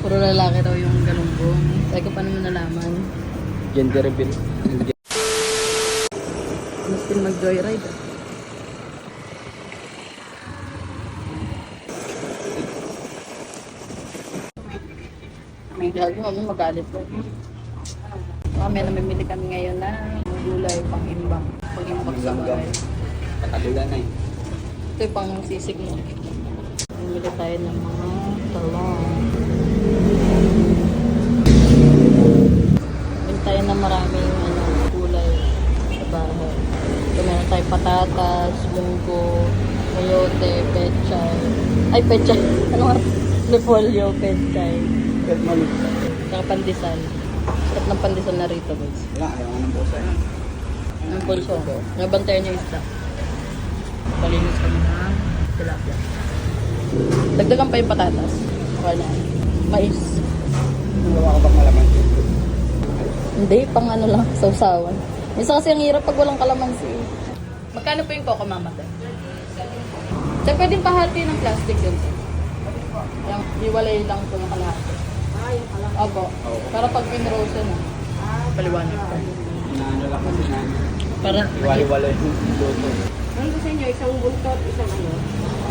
Puro lalaki daw yung galunggong. Sabi ko, paano mo nalaman? Gender reveal. Gusto mag-joyride ah. May gago kami magalit po. Kami namimili kami ngayon na gulay pang-imbang. Pang-imbang sa bahay. Patalulan na eh. Ito yung pang sisig mo. Namimili tayo ng mga talong. Namimili tayo ng maraming gulay sa bahay. Ito meron tayong patatas, munggo, mayote, pechay. Ay, pechay. Ano nga? Repolyo, pechay. Pwede malit. Saka pandesal. Sarap ng pandesal na rito, guys. Wala, ayaw nga ng pusa eh. Ang pulso ko. Nabantayan niya yung isda. Palinis kami ng tilapia. Dagdagan pa yung patatas. Wala. Mais. Gawa ka bang kalamansi? Hindi, pang ano lang, sausawan. Minsan kasi ang hirap pag walang kalamansi. Magkano po yung coco mama? Sir, pwedeng pahati ng plastic yun. Yung iwalay lang po yung kalahati. Yung kalahati? Opo. Para pag pinrosen na. Paliwanag pa. Inaano lang kasi na. Para Iwalay-walay yung luto. Ano sa inyo? Isang buntot, isang ano?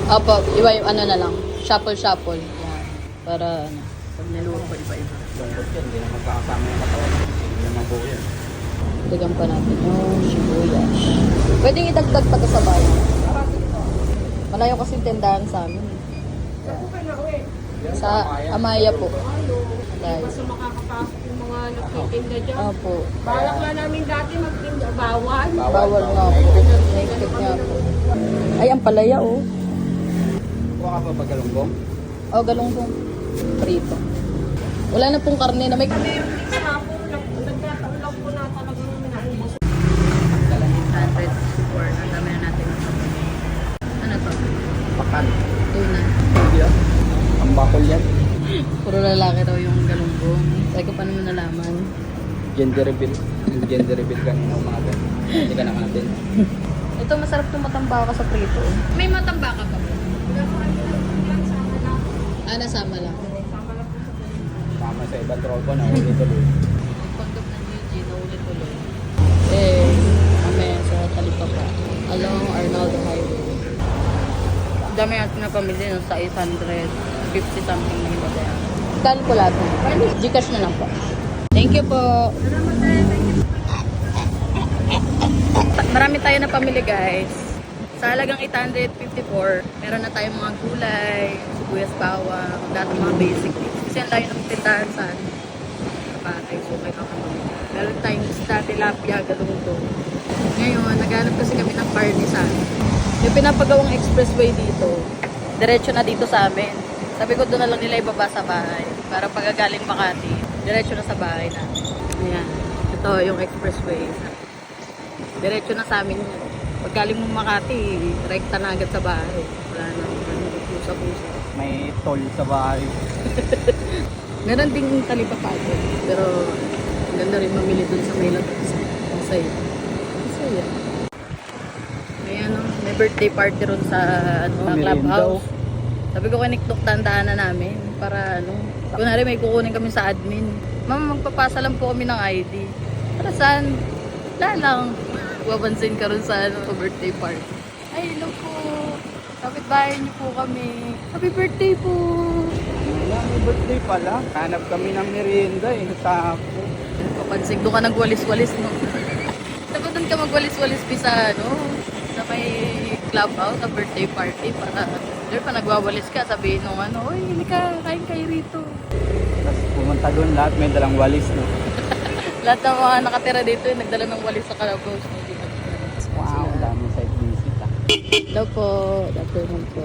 Opo, iba yung ano na lang. Shuffle-shuffle. Yan. Para ano, pag niluto, iba-iba. Lungkot yan, hindi na magkakasama yung katawan. Hindi naman po yan. Dagdagan pa natin yung sibuyas. Pwedeng idagdag pa to sa bayan. Malayo kasi yung tindahan sa amin. Sa Amaya po. Guys. Basta makakapasok yung mga nagtitinda dyan. Opo. Balak nga namin dati magtinda. Bawal. Bawal nga po. Naikip niya po. Ay, ang palaya oh. Kuha ka pa ba galunggong? Oh, galunggong. Prito. Wala na pong karne na may... Kami yung sa hapon, nagkataon lang po na talagang naubos. 100 or ang dami na natin. Ano to? Pakan. Tuna. Hindi ah. Ang bakol yan. Puro lalaki daw yung galunggong. Sabi ko, paano mo nalaman? Gender reveal. Gender reveal kanina umaga. Hindi ka naman natin. Ito, masarap itong matambaka sa prito. May matambaka pa ba? Ah, nasama lang. Tama sa ibang tropa na ulit tuloy. Pagkap ng Eugene, naulit tuloy. Eh, kami sa Talipapa. Along Arnaldo Highway. Dami natin na pamilya no, sa 850 something na iba kaya. Kano po lahat na? Gcash na lang po. Thank you po. Marami tayo na pamili guys. Sa halagang 854, meron na tayong mga gulay, sibuyas, bawang, lahat ng mga basic needs. Kasi ang layo ng tindahan sa patay, so okay lang kami. Meron tayong isda, tilapia, galunggong. Ngayon, naghanap kasi kami ng partisan. Yung pinapagawang expressway dito, diretso na dito sa amin. Sabi ko doon na lang nila ibaba sa bahay. Para pagagaling Makati, diretso na sa bahay natin. Ayan. Ito yung expressway. Diretso na sa amin yun. Paggaling mo Makati, rekta na agad sa bahay. Wala na pusa-pusa. May toll sa bahay. Meron ding talipapa doon. Pero ang ganda rin mamili doon sa may labas. Masaya. Masaya. May ano, may birthday party ron sa clubhouse. Sabi ko kay Niktok, tandaan na namin para ano. Kunwari may kukunin kami sa admin. Ma'am, magpapasa lang po kami ng ID. Para saan? Wala lang. Wapansin ka ron sa ano, birthday party. Ay, hello po. Kapit-bahay niyo po kami. Happy birthday po. Wala, may birthday pala. Hanap kami ng merienda eh. Sako. Papansin, doon ka nagwalis-walis mo. Dapat doon ka magwalis-walis sa ano, sa may clubhouse, sa birthday party. Para, doon pa nagwawalis ka, sabihin nung ano, uy, hindi ka, kain kayo rito. Tapos pumunta doon lahat may dalang walis no. Lahat ng mga nakatira dito, nagdala ng walis sa clubhouse. Wow, daming site visit ah. Hello po, Dr. Moon po.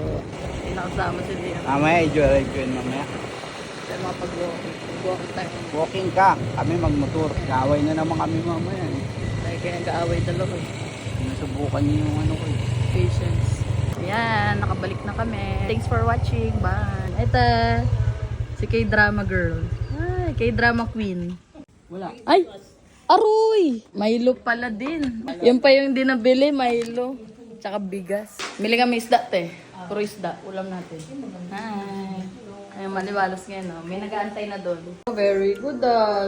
Nakasama si Liam. Mamaya, i-joyride ko yun mamaya. Sa mga pag-walking. Walking tayo. Walking ka, kami magmotor. Kaaway na naman kami mamaya eh. Dahil kaya nag-aaway dalawa. Sinusubukan niyo yung ano ko eh. Patience. Ayan, nakabalik na kami. Thanks for watching. Bye. Ito, si K-Drama Girl. Ay, K-Drama Queen. Wala. Ay! Aroy! Milo pala din. Yan pa yung di nabili, Milo. Tsaka bigas. Mili kami isda, te. Puro isda. Ulam natin. Hi. Ay, maliwalas ngayon, no? May nag-aantay na doon. Very good,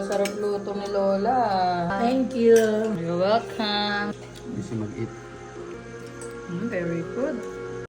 sarap luto ni Lola. Thank you. You're welcome. Busy mag-eat. Very good.